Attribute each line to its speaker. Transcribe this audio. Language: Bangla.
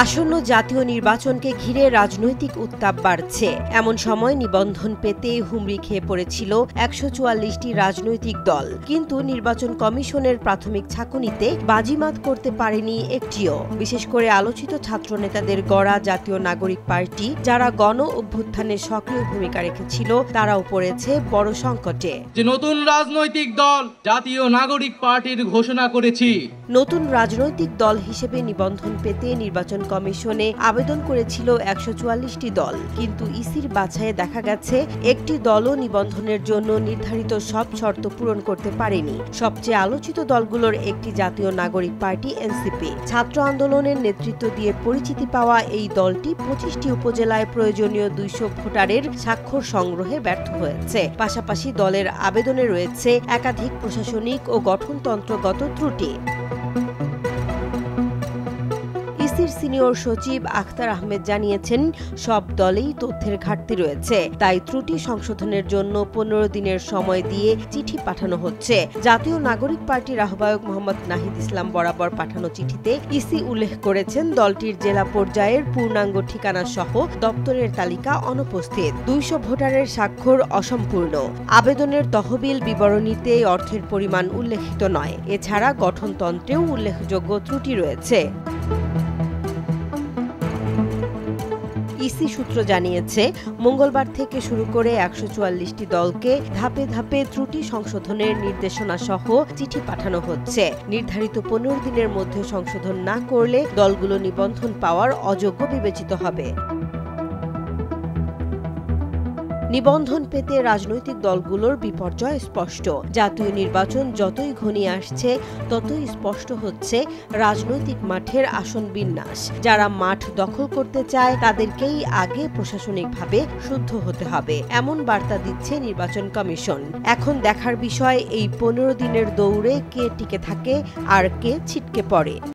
Speaker 1: আসন্ন জাতীয় নির্বাচনকে ঘিরে রাজনৈতিক উত্তাপ বাড়ছে। এমন সময় নিবন্ধন পেতে হুমড়ি খেয়ে পড়েছিল ১৪৪টি রাজনৈতিক দল, কিন্তু নির্বাচন কমিশনের প্রাথমিক ছাঁকুনিতে বাজিমাত করতে পারেনি একটিও। বিশেষ করে আলোচিত ছাত্রনেতাদের গড়া জাতীয় নাগরিক পার্টি, যারা গণ অভ্যুত্থানে সক্রিয় ভূমিকা রেখেছিল, তারাও পড়েছে বড় সংকটে।
Speaker 2: যে নতুন রাজনৈতিক দল জাতীয় নাগরিক পার্টির ঘোষণা করেছি।
Speaker 1: নতুন রাজনৈতিক দল হিসেবে নিবন্ধন পেতে নির্বাচন কমিশনে আবেদন করেছিল ১৪৪টি দল, কিন্তু ইসির বাছাইয়ে দেখা গেছে একটি দলও নিবন্ধনের জন্য নির্ধারিত সব শর্ত পূরণ করতে পারেনি। সবচেয়ে আলোচিত দলগুলোর একটি জাতীয় নাগরিক পার্টি এনসিপি। ছাত্র আন্দোলনের নেতৃত্ব দিয়ে পরিচিতি পাওয়া এই দলটি ২৫টি উপজেলায় প্রয়োজনীয় ২০০ ভোটারের স্বাক্ষর সংগ্রহে ব্যর্থ হয়েছে। পাশাপাশি দলের আবেদনে রয়েছে একাধিক প্রশাসনিক ও গঠনতন্ত্রগত ত্রুটি। ইসির সিনিয়র সচিব আখতার আহমেদ জানিয়েছেন, সব দলেই তথ্যের ঘাটতি রয়েছে, তাই ত্রুটি সংশোধনের জন্য ১৫ দিনের সময় দিয়ে চিঠি পাঠানো হচ্ছে। জাতীয় নাগরিক পার্টির আহ্বায়ক মোহাম্মদ নাহিদ ইসলাম বরাবর পাঠানো চিঠিতে ইসি উল্লেখ করেছেন, দলটির জেলা পর্যায়ের পূর্ণাঙ্গ ঠিকানা সহ দপ্তরের তালিকা অনুপস্থিত, ২০০ ভোটারের স্বাক্ষর অসম্পূর্ণ, আবেদনের তহবিল বিবরণীতে অর্থের পরিমাণ উল্লেখিত নয়। এছাড়া গঠনতন্ত্রেও উল্লেখযোগ্য ত্রুটি রয়েছে। ইসি সূত্র জানিয়েছে, মঙ্গলবার থেকে শুরু করে ১৪৪টি দলকে ধাপে ধাপে ত্রুটি সংশোধনের নির্দেশনা সহ চিঠি পাঠানো হচ্ছে। নির্ধারিত ১৫ দিনের মধ্যে সংশোধন না করলে দলগুলো নিবন্ধন পাওয়ার অযোগ্য বিবেচিত হবে। নিবন্ধন পেতে রাজনৈতিক দলগুলোর বিপর্যয় স্পষ্ট। জাতীয় নির্বাচন যতই ঘনিয়ে আসছে, ততই স্পষ্ট হচ্ছে রাজনৈতিক মাঠের আসন বিন্যাস। যারা মাঠ দখল করতে চায়, তাদেরকেই আগে প্রশাসনিকভাবে শুদ্ধ হতে হবে, এমন বার্তা দিচ্ছে নির্বাচন কমিশন। এখন দেখার বিষয়, এই ১৫ দিনের দৌড়ে কে টিকে থাকে আর কে ছিটকে পড়ে।